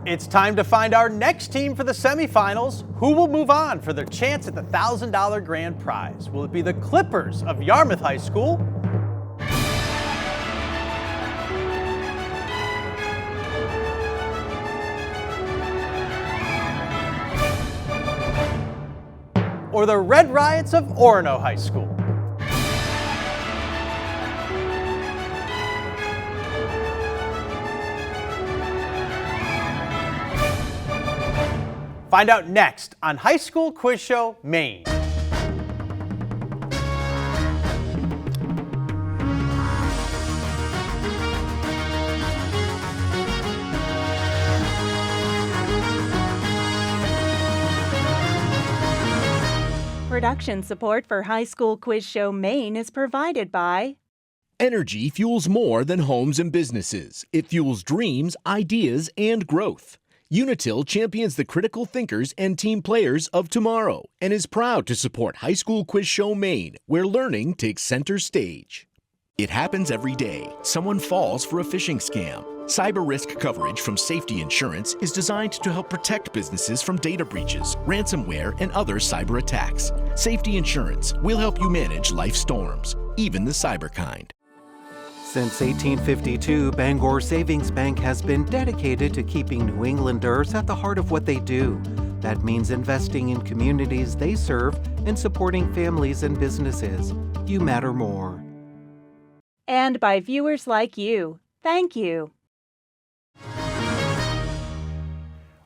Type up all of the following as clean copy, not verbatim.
It's time to find our next team for the semifinals. Who will move on for their chance at the $1,000 grand prize? Will it be the Clippers of Yarmouth High School? Or the Red Riots of Orono High School? Find out next on High School Quiz Show, Maine. Production support for High School Quiz Show Maine is provided by Energy fuels more than homes and businesses. It fuels dreams, ideas, and growth. Unitil champions the critical thinkers and team players of tomorrow and is proud to support High School Quiz Show Maine, where learning takes center stage. It happens every day. Someone falls for a phishing scam. Cyber risk coverage from Safety Insurance is designed to help protect businesses from data breaches, ransomware, and other cyber attacks. Safety Insurance will help you manage life's storms, even the cyber kind. Since 1852, Bangor Savings Bank has been dedicated to keeping New Englanders at the heart of what they do. That means investing in communities they serve and supporting families and businesses. You matter more. and by viewers like you. Thank you.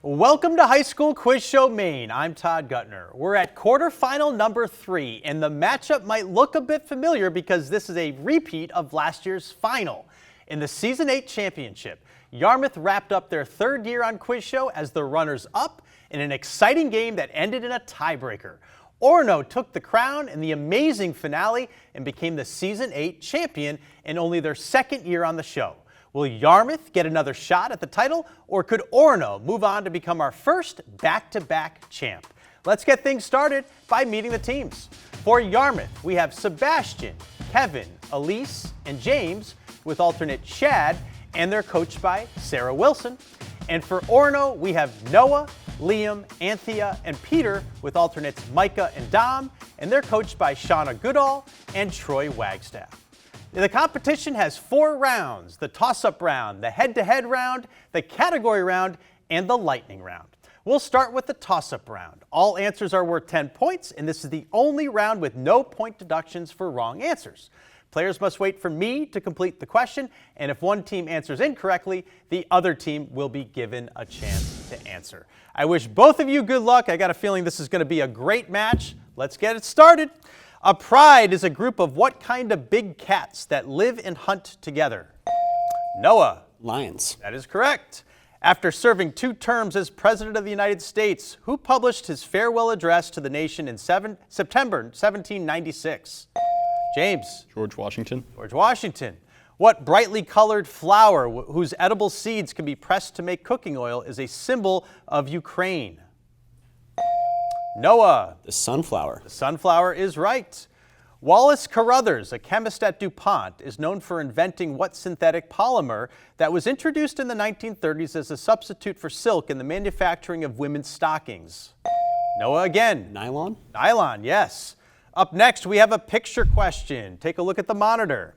Welcome to High School Quiz Show Maine. I'm Todd Gutner. We're at quarterfinal number 3, and the matchup might look a bit familiar because this is a repeat of last year's final. In the Season 8 championship, Yarmouth wrapped up their third year on Quiz Show as the runners-up in an exciting game that ended in a tiebreaker. Orono took the crown in the amazing finale and became the Season 8 champion in only their second year on the show. Will Yarmouth get another shot at the title, or could Orono move on to become our first back-to-back champ? Let's get things started by meeting the teams. For Yarmouth, we have Sebastian, Kevin, Elise, and James, with alternate Chad, and they're coached by Sarah Wilson. And for Orono, we have Noah, Liam, Anthea, and Peter, with alternates Micah and Dom, and they're coached by Shauna Goodall and Troy Wagstaff. The competition has 4 rounds: the toss-up round, the head-to-head round, the category round, and the lightning round. We'll start with the toss-up round. All answers are worth 10 points, and this is the only round with no point deductions for wrong answers. Players must wait for me to complete the question, and if one team answers incorrectly, the other team will be given a chance to answer. I wish both of you good luck. I got a feeling this is going to be a great match. Let's get it started. A pride is a group of what kind of big cats that live and hunt together? Noah. Lions. That is correct. After serving 2 terms as President of the United States, who published his farewell address to the nation in September 1796? James. George Washington. George Washington. What brightly colored flower whose edible seeds can be pressed to make cooking oil is a symbol of Ukraine? Noah. The sunflower. The sunflower is right. Wallace Carothers, a chemist at DuPont, is known for inventing what synthetic polymer that was introduced in the 1930s as a substitute for silk in the manufacturing of women's stockings? Noah again. Nylon. Nylon, yes. Up next, we have a picture question. Take a look at the monitor.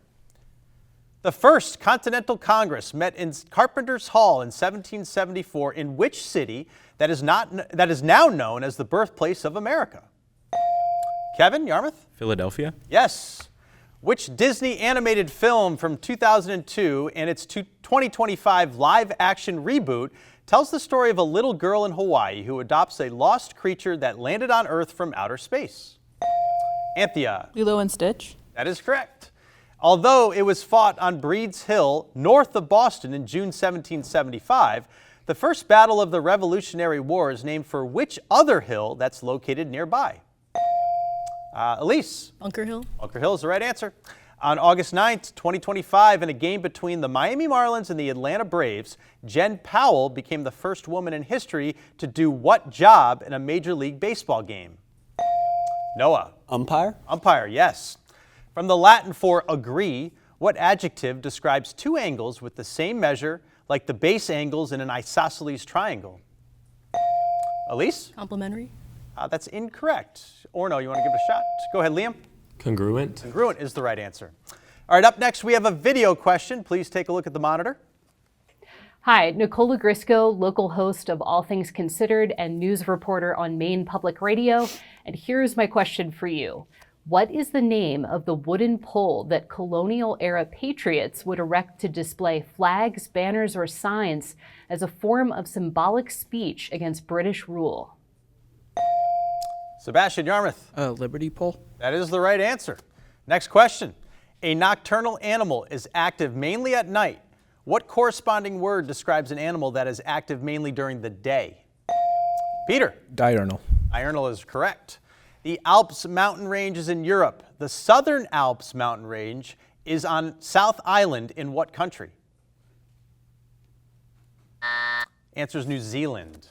The first Continental Congress met in Carpenter's Hall in 1774 in which city that is now known as the birthplace of America? Kevin, Yarmouth? Philadelphia. Yes. Which Disney animated film from 2002 and its 2025 live-action reboot tells the story of a little girl in Hawaii who adopts a lost creature that landed on Earth from outer space? Anthea. Lilo and Stitch. That is correct. Although it was fought on Breed's Hill, north of Boston in June 1775, the first battle of the Revolutionary War is named for which other hill that's located nearby? Elise. Bunker Hill. Bunker Hill is the right answer. On August 9th, 2025, in a game between the Miami Marlins and the Atlanta Braves, Jen Powell became the first woman in history to do what job in a Major League Baseball game? Noah. Umpire. Umpire, yes. From the Latin for agree, what adjective describes 2 angles with the same measure, like the base angles in an isosceles triangle? Elise? Complementary. That's incorrect. Orono, you want to give it a shot? Go ahead, Liam. Congruent. Congruent is the right answer. All right, up next we have a video question. Please take a look at the monitor. Hi, Nicola Grisco, local host of All Things Considered and news reporter on Maine Public Radio. And here's my question for you. What is the name of the wooden pole that colonial-era patriots would erect to display flags, banners, or signs as a form of symbolic speech against British rule? Sebastian, Yarmouth. Liberty pole. That is the right answer. Next question. A nocturnal animal is active mainly at night. What corresponding word describes an animal that is active mainly during the day? Peter. Diurnal. Diurnal is correct. The Alps mountain range is in Europe. The Southern Alps mountain range is on South Island in what country? Answer is New Zealand.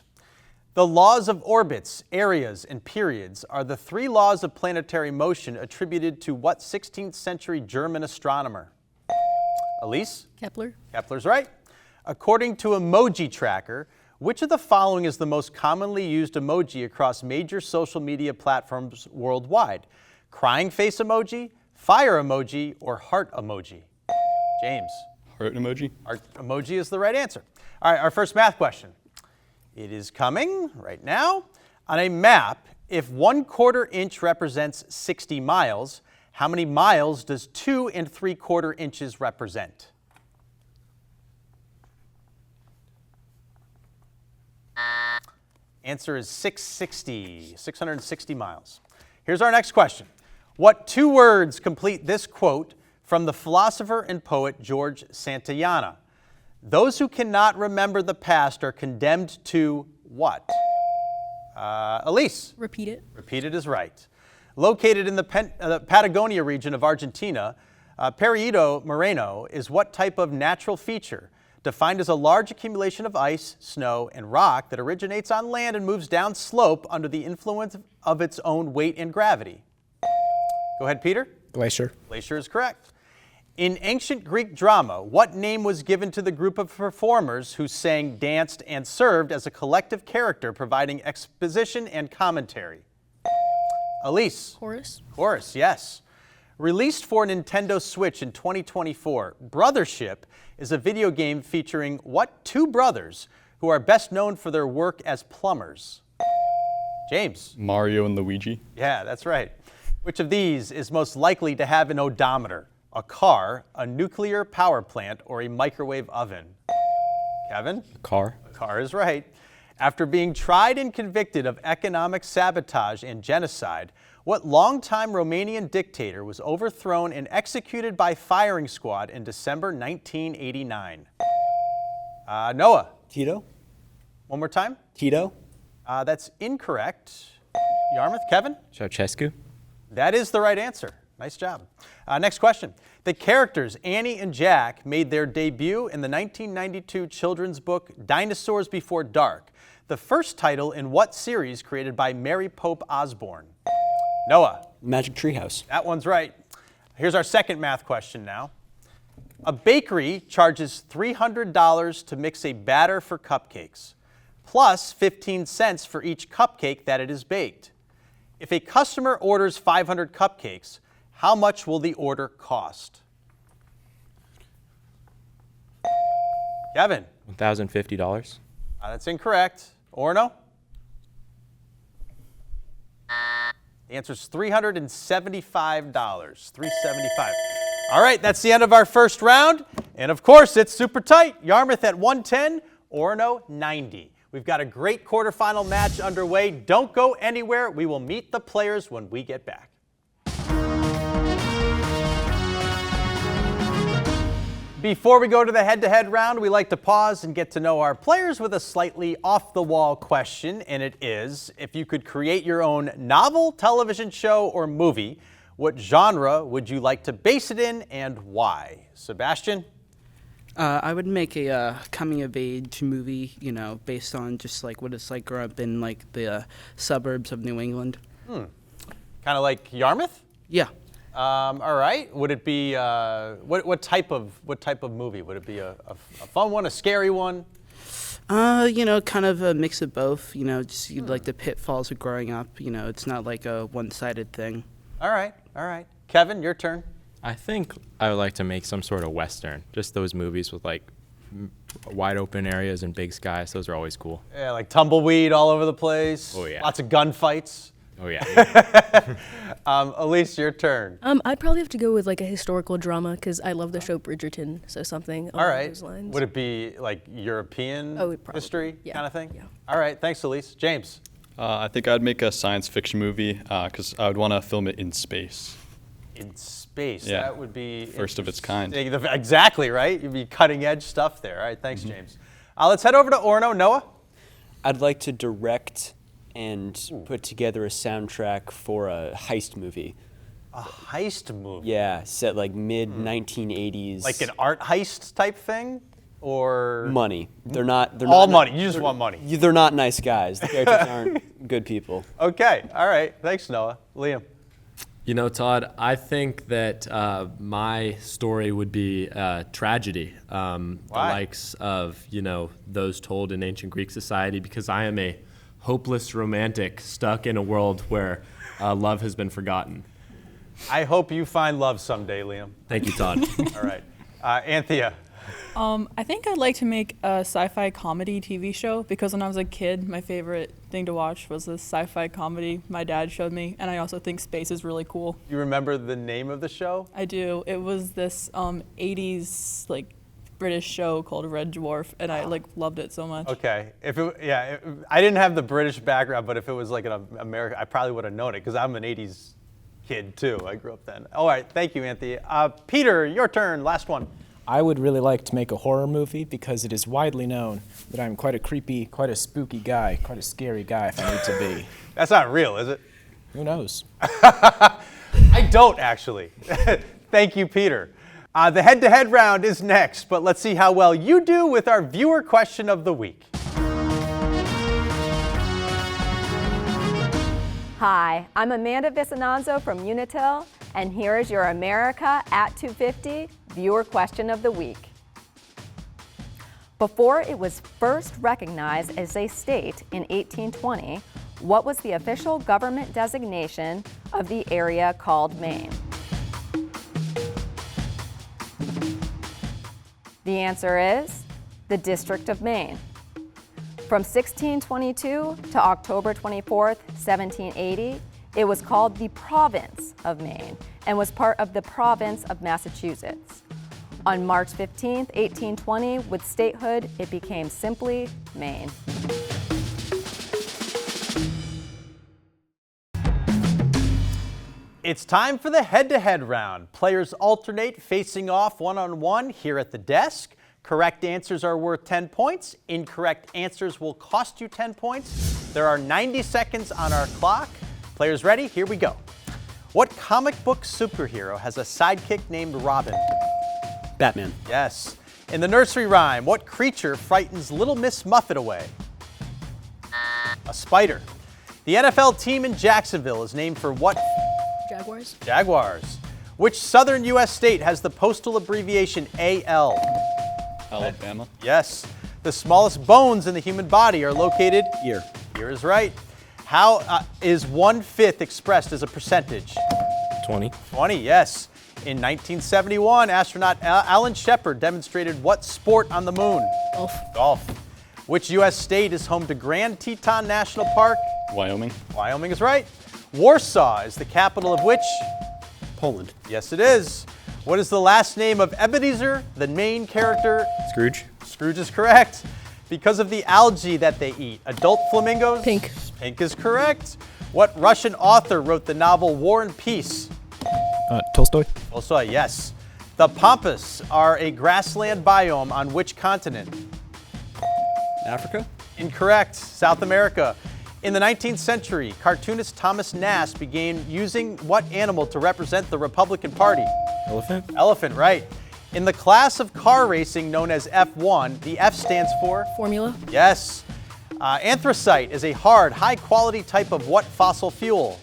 The laws of orbits, areas, and periods are the 3 laws of planetary motion attributed to what 16th century German astronomer? Elise? Kepler. Kepler's right. According to Emoji Tracker, which of the following is the most commonly used emoji across major social media platforms worldwide? Crying face emoji, fire emoji, or heart emoji? James. Heart emoji. Heart emoji is the right answer. All right, our first math question. It is coming right now. On a map, if 1/4 inch represents 60 miles, how many miles does 2 3/4 inches represent? Answer is 660 miles. Here's our next question. What 2 words complete this quote from the philosopher and poet George Santayana? Those who cannot remember the past are condemned to what? Elise. Repeat it. Repeat it is right. Located in the Patagonia region of Argentina, Perito Moreno is what type of natural feature? Defined as a large accumulation of ice, snow, and rock that originates on land and moves down slope under the influence of its own weight and gravity. Go ahead, Peter. Glacier. Glacier is correct. In ancient Greek drama, what name was given to the group of performers who sang, danced, and served as a collective character providing exposition and commentary? Elise. Chorus. Chorus, yes. Released for Nintendo Switch in 2024, Brothership is a video game featuring what 2 brothers who are best known for their work as plumbers? James. Mario and Luigi. Yeah, that's right. Which of these is most likely to have an odometer? A car, a nuclear power plant, or a microwave oven? Kevin? Car. A car is right. After being tried and convicted of economic sabotage and genocide, what longtime Romanian dictator was overthrown and executed by firing squad in December 1989? Noah. Tito? One more time. Tito? That's incorrect. Yarmouth. Kevin? Ceausescu. That is the right answer. Nice job. Next question. The characters Annie and Jack made their debut in the 1992 children's book Dinosaurs Before Dark, the first title in what series created by Mary Pope Osborne? Noah. Magic Treehouse. That one's right. Here's our second math question now. A bakery charges $300 to mix a batter for cupcakes, plus 15 cents for each cupcake that it is baked. If a customer orders 500 cupcakes, how much will the order cost? Kevin. $1,050. That's incorrect. Orono? The answer is $375. $375. All right, that's the end of our first round. And of course, it's super tight. Yarmouth at 110, Orono 90. We've got a great quarterfinal match underway. Don't go anywhere. We will meet the players when we get back. Before we go to the head-to-head round, we like to pause and get to know our players with a slightly off-the-wall question, and it is, if you could create your own novel, television show, or movie, what genre would you like to base it in and why? Sebastian? I would make a coming-of-age movie, based on just like what it's like growing up in like the suburbs of New England. Kind of like Yarmouth? Yeah. All right. Would it be what type of movie? Would it be a fun one, a scary one? Kind of a mix of both. Just like the pitfalls of growing up. It's not like a one-sided thing. All right. Kevin, your turn. I think I would like to make some sort of Western. Just those movies with like wide open areas and big skies. Those are always cool. Yeah, like tumbleweed all over the place. Oh, yeah. Lots of gunfights. Oh, yeah. Elise, your turn. I'd probably have to go with like a historical drama because I love the show Bridgerton, so something All along right. those lines. Would it be like European history kind of thing? Yeah. All right. Thanks, Elise. James. I think I'd make a science fiction movie because I would want to film it in space. In space. Yeah. That would be First of its kind. Exactly, right? You'd be cutting edge stuff there. All right. Thanks, James. Let's head over to Orono. Noah? I'd like to direct and put together a soundtrack for a heist movie. A heist movie? Yeah, set like mid-1980s. Like an art heist type thing? Or money. They're not all money. You just want money. They're not nice guys. The characters aren't good people. Okay. All right. Thanks, Noah. Liam. You know, Todd, I think that my story would be tragedy, the likes of, those told in ancient Greek society, because I am a hopeless romantic stuck in a world where love has been forgotten. I hope you find love someday, Liam. Thank you, Todd. All right. Anthea. I think I'd like to make a sci-fi comedy TV show because when I was a kid, my favorite thing to watch was this sci-fi comedy my dad showed me, and I also think space is really cool. You remember the name of the show? I do. It was this 80s British show called Red Dwarf, and I loved it so much. Okay. I didn't have the British background, but if it was like an American, I probably would have known it because I'm an 80s kid too. I grew up then. All right. Thank you, Anthea. Peter, your turn. Last one. I would really like to make a horror movie because it is widely known that I'm quite a creepy, quite a spooky guy, quite a scary guy if I need to be. That's not real, is it? Who knows? I don't, actually. Thank you, Peter. The head-to-head round is next, but let's see how well you do with our viewer question of the week. Hi, I'm Amanda Vicinanzo from Unitil, and here is your America at 250 viewer question of the week. Before it was first recognized as a state in 1820, what was the official government designation of the area called Maine? The answer is the District of Maine. From 1622 to October 24th, 1780, it was called the Province of Maine and was part of the Province of Massachusetts. On March 15th, 1820, with statehood, it became simply Maine. It's time for the head-to-head round. Players alternate facing off one-on-one here at the desk. Correct answers are worth 10 points. Incorrect answers will cost you 10 points. There are 90 seconds on our clock. Players ready? Here we go. What comic book superhero has a sidekick named Robin? Batman. Yes. In the nursery rhyme, what creature frightens Little Miss Muffet away? A spider. The NFL team in Jacksonville is named for what? Jaguars. Jaguars. Which southern U.S. state has the postal abbreviation AL? Alabama. Yes. The smallest bones in the human body are located? Ear. Ear is right. How is 1/5 expressed as a percentage? 20. 20, yes. In 1971, astronaut Alan Shepard demonstrated what sport on the moon? Golf. Golf. Which U.S. state is home to Grand Teton National Park? Wyoming. Wyoming is right. Warsaw is the capital of which? Poland. Yes, it is. What is the last name of Ebenezer, the main character? Scrooge. Scrooge is correct. Because of the algae that they eat. Adult flamingos? Pink. Pink is correct. What Russian author wrote the novel War and Peace? Tolstoy. Tolstoy, yes. The Pampas are a grassland biome on which continent? Africa? Incorrect. South America. In the 19th century, cartoonist Thomas Nast began using what animal to represent the Republican Party? Elephant. Elephant, right. In the class of car racing known as F1, the F stands for? Formula. Yes. Anthracite is a hard, high-quality type of what fossil fuel?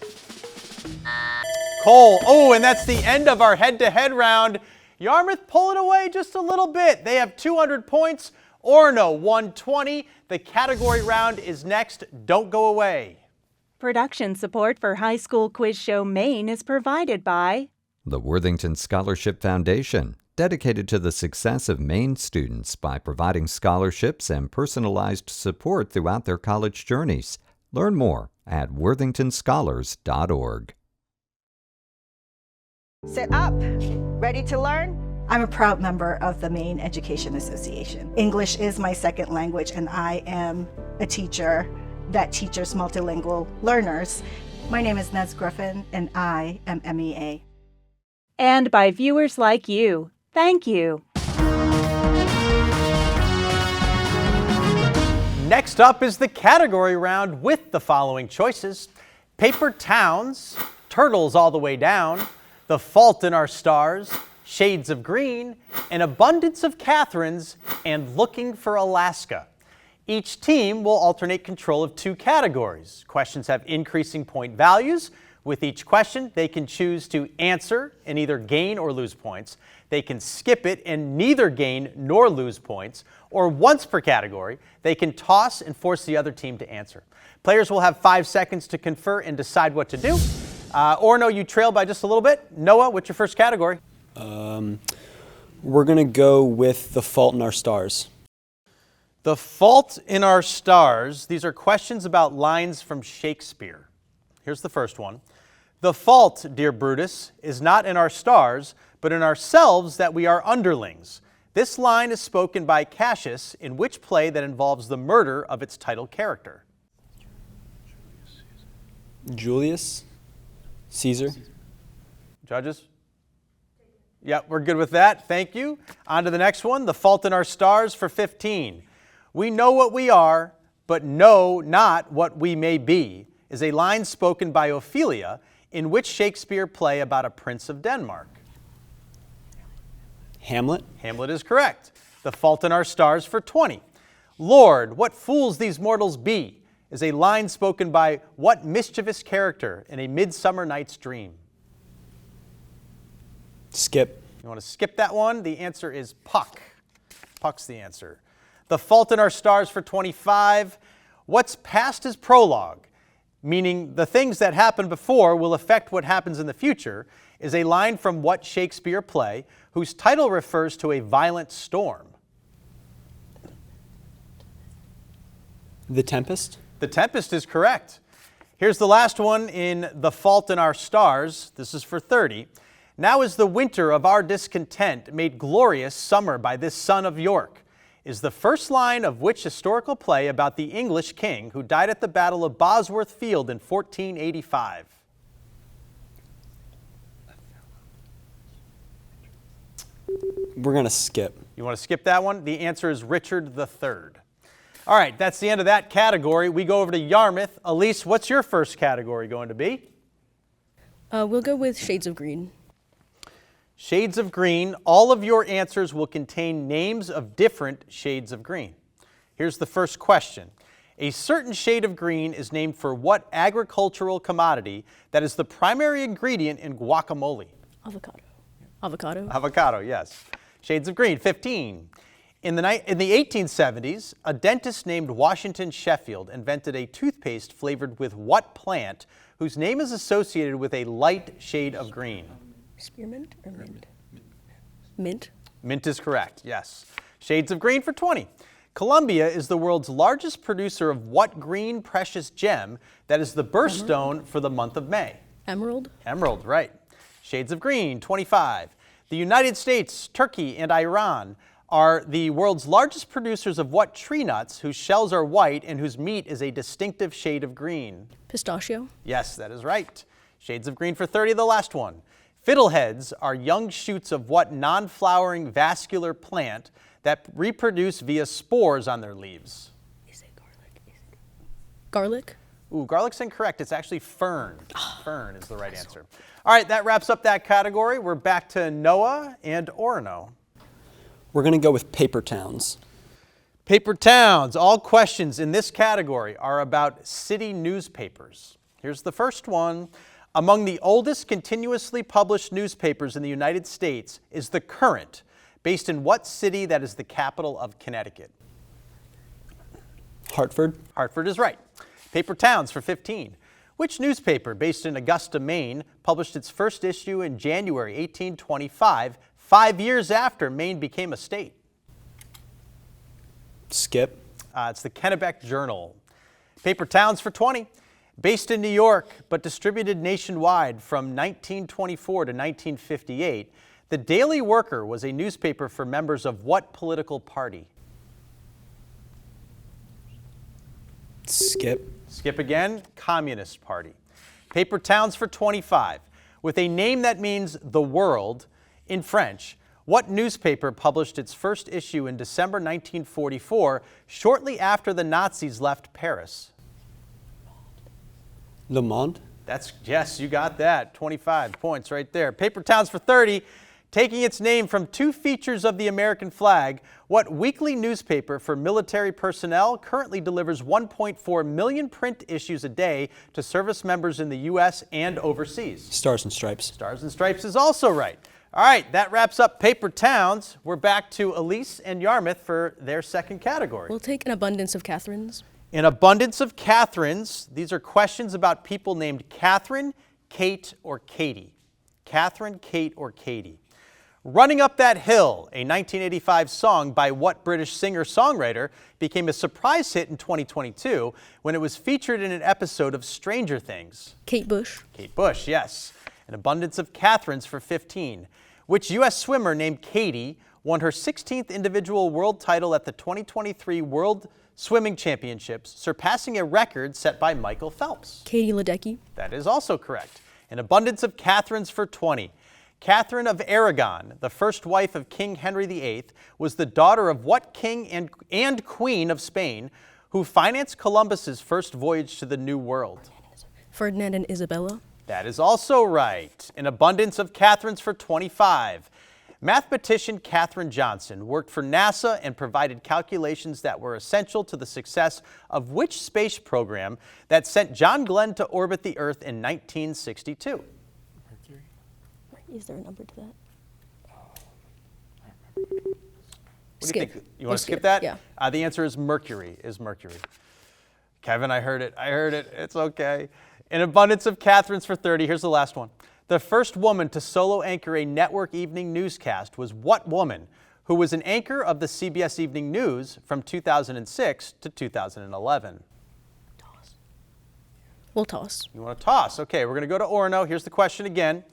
Cole. Oh, and that's the end of our head-to-head round. Yarmouth pulling away just a little bit. They have 200 points. Orono 120. The category round is next. Don't go away. Production support for High School Quiz Show Maine is provided by the Worthington Scholarship Foundation, dedicated to the success of Maine students by providing scholarships and personalized support throughout their college journeys. Learn more at worthingtonscholars.org. Sit up. Ready to learn? I'm a proud member of the Maine Education Association. English is my second language, and I am a teacher that teaches multilingual learners. My name is Nez Griffin, and I am MEA. And by viewers like you. Thank you. Next up is the category round with the following choices: Paper Towns, Turtles All the Way Down, The Fault in Our Stars, Shades of Green, An Abundance of Catherines, and Looking for Alaska. Each team will alternate control of two categories. Questions have increasing point values. With each question, they can choose to answer and either gain or lose points. They can skip it and neither gain nor lose points. Or once per category, they can toss and force the other team to answer. Players will have 5 seconds to confer and decide what to do. Orono, you trail by just a little bit. Noah, what's your first category? We're going to go with The Fault in Our Stars. The Fault in Our Stars. These are questions about lines from Shakespeare. Here's the first one. The fault, dear Brutus, is not in our stars, but in ourselves that we are underlings. This line is spoken by Cassius in which play that involves the murder of its title character? Julius Caesar. Judges? Yeah, we're good with that. Thank you. On to the next one. The Fault in Our Stars for 15. We know what we are, but know not what we may be, is a line spoken by Ophelia in which Shakespeare play about a prince of Denmark? Hamlet. Hamlet is correct. The Fault in Our Stars for 20. Lord, what fools these mortals be, is a line spoken by what mischievous character in A Midsummer Night's Dream? Skip. You want to skip that one? The answer is Puck. Puck's the answer. The Fault in Our Stars for 25. What's past is prologue, meaning the things that happened before will affect what happens in the future, is a line from what Shakespeare play whose title refers to a violent storm? The Tempest. The Tempest is correct. Here's the last one in The Fault in Our Stars. This is for 30. Now is the winter of our discontent made glorious summer by this son of York, is the first line of which historical play about the English king who died at the Battle of Bosworth Field in 1485? We're going to skip. You want to skip that one? The answer is Richard III. All right, that's the end of that category. We go over to Yarmouth. Elise, what's your first category going to be? We'll go with Shades of Green. Shades of Green. All of your answers will contain names of different shades of green. Here's the first question. A certain shade of green is named for what agricultural commodity that is the primary ingredient in guacamole? Avocado. Avocado. Avocado, yes. Shades of green, 15. In the 1870s, a dentist named Washington Sheffield invented a toothpaste flavored with what plant whose name is associated with a light shade of green? Spearmint or mint? Mint. Mint is correct, yes. Shades of green for 20. Colombia is the world's largest producer of what green precious gem that is the birthstone for the month of May? Emerald. Emerald, right. Shades of green, 25. The United States, Turkey, and Iran are the world's largest producers of what tree nuts whose shells are white and whose meat is a distinctive shade of green? Pistachio. Yes, that is right. Shades of green for 30, the last one. Fiddleheads are young shoots of what non-flowering vascular plant that reproduce via spores on their leaves? Is it garlic? Garlic? Ooh, garlic's incorrect. It's actually fern. Fern is the right answer. All right, that wraps up that category. We're back to Noah and Orono. We're going to go with Paper Towns. Paper Towns. All questions in this category are about city newspapers. Here's the first one. Among the oldest continuously published newspapers in the United States is The Current, based in what city that is the capital of Connecticut? Hartford. Hartford is right. Paper Towns for 15. Which newspaper, based in Augusta, Maine, published its first issue in January 1825, 5 years after Maine became a state? Skip. It's the Kennebec Journal. Paper Towns for 20. Based in New York, but distributed nationwide from 1924 to 1958, the Daily Worker was a newspaper for members of what political party? Skip. Skip again, Communist Party. Paper Towns for 25. With a name that means the world in French, what newspaper published its first issue in December 1944, shortly after the Nazis left Paris? Le Monde. Yes, you got that. 25 points right there. Paper Towns for 30. Taking its name from two features of the American flag, what weekly newspaper for military personnel currently delivers 1.4 million print issues a day to service members in the U.S. and overseas? Stars and Stripes. Stars and Stripes is also right. All right, that wraps up Paper Towns. We're back to Elise and Yarmouth for their second category. We'll take an abundance of Catherines. An abundance of Catherines. These are questions about people named Catherine, Kate, or Katie. Catherine, Kate, or Katie. Running Up That Hill, a 1985 song by what British singer-songwriter, became a surprise hit in 2022 when it was featured in an episode of Stranger Things? Kate Bush. Kate Bush, yes. An abundance of Catherines for 15. Which U.S. swimmer named Katie won her 16th individual world title at the 2023 World Swimming Championships, surpassing a record set by Michael Phelps? Katie Ledecky. That is also correct. An abundance of Catherines for 20. Catherine of Aragon, the first wife of King Henry VIII, was the daughter of what king and queen of Spain who financed Columbus's first voyage to the New World? Ferdinand and Isabella. That is also right. An abundance of Catherines for 25. Mathematician Katherine Johnson worked for NASA and provided calculations that were essential to the success of which space program that sent John Glenn to orbit the Earth in 1962? Is there a number to that? What do you think? You We'll want to skip that? Yeah. The answer is Mercury. Kevin, I heard it. It's okay. An abundance of Catherines for 30. Here's the last one. The first woman to solo anchor a network evening newscast was what woman who was an anchor of the CBS Evening News from 2006 to 2011? We'll toss. You want to toss? Okay, we're going to go to Orono. Here's the question again.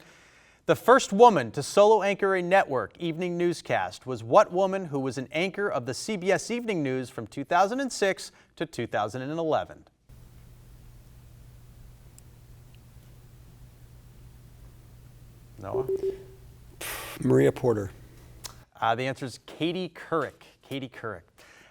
The first woman to solo anchor a network evening newscast was what woman who was an anchor of the CBS Evening News from 2006 to 2011? Noah? Maria Porter. The answer is Katie Couric. Katie Couric.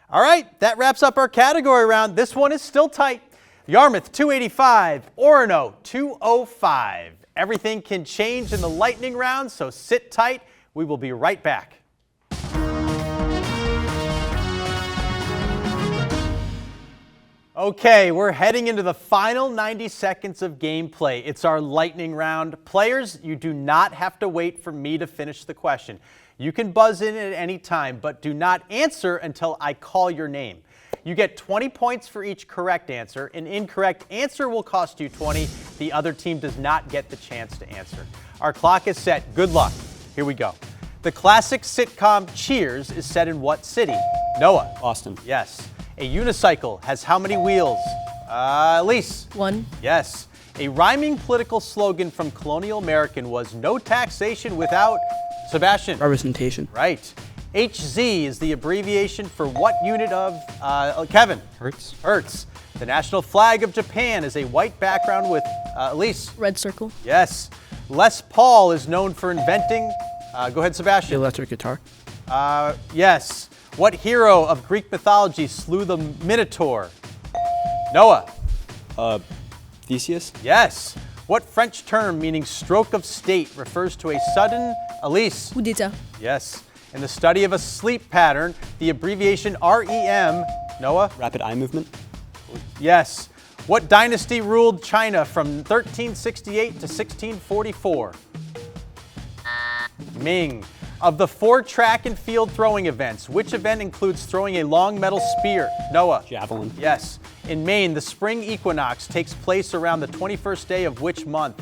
All right, that wraps up our category round. This one is still tight. Yarmouth 285, Orono 205. Everything can change in the lightning round, so sit tight. We will be right back. Okay, we're heading into the final 90 seconds of gameplay. It's our lightning round. Players, you do not have to wait for me to finish the question. You can buzz in at any time, but do not answer until I call your name. You get 20 points for each correct answer. An incorrect answer will cost you 20. The other team does not get the chance to answer. Our clock is set. Good luck. Here we go. The classic sitcom Cheers is set in what city? Noah. Boston. Yes. A unicycle has how many wheels? Elise. 1. Yes. A rhyming political slogan from colonial American was no taxation without... Sebastian. Representation. Right. HZ is the abbreviation for what unit of, Kevin? Hertz. Hertz. The national flag of Japan is a white background with, Elise. Red circle. Yes. Les Paul is known for inventing, go ahead, Sebastian. The electric guitar. Yes. What hero of Greek mythology slew the Minotaur? Noah. Theseus. Yes. What French term meaning stroke of state refers to a sudden, Elise? Coup d'etat. Yes. In the study of a sleep pattern, the abbreviation REM, Noah? Rapid eye movement. Yes. What dynasty ruled China from 1368 to 1644? Ming. Of the 4 track and field throwing events, which event includes throwing a long metal spear? Noah. Javelin. Yes. In Maine, the spring equinox takes place around the 21st day of which month?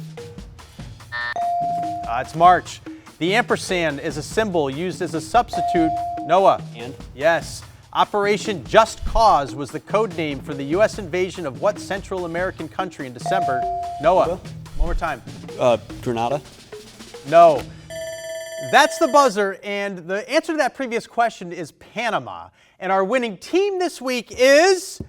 It's March. The ampersand is a symbol used as a substitute. Noah. And? Yes. Operation Just Cause was the code name for the U.S. invasion of what Central American country in December? Noah. One more time. Grenada. No. That's the buzzer, and the answer to that previous question is Panama. And our winning team this week is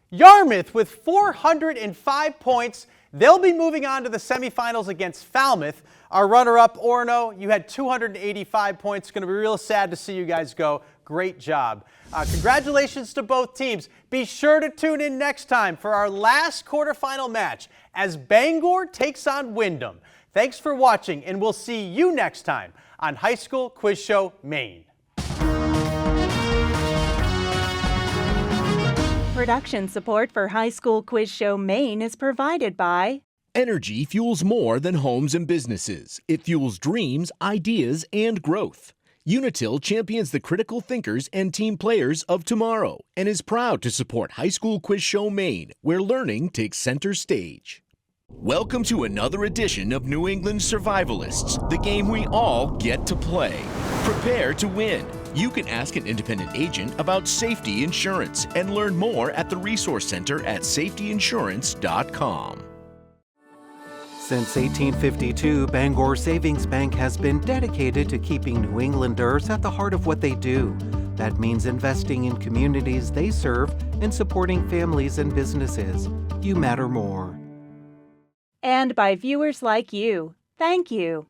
Yarmouth with 405 points. They'll be moving on to the semifinals against Falmouth. Our runner-up, Orono, you had 285 points. It's going to be real sad to see you guys go. Great job. Congratulations to both teams. Be sure to tune in next time for our last quarterfinal match as Bangor takes on Wyndham. Thanks for watching, and we'll see you next time on High School Quiz Show Maine. Production support for High School Quiz Show Maine is provided by Energy fuels more than homes and businesses. It fuels dreams, ideas, and growth. Unitil champions the critical thinkers and team players of tomorrow and is proud to support High School Quiz Show Maine, where learning takes center stage. Welcome to another edition of New England Survivalists, the game we all get to play. Prepare to win. You can ask an independent agent about safety insurance and learn more at the Resource Center at safetyinsurance.com. Since 1852, Bangor Savings Bank has been dedicated to keeping New Englanders at the heart of what they do. That means investing in communities they serve and supporting families and businesses. You matter more. and by viewers like you. Thank you.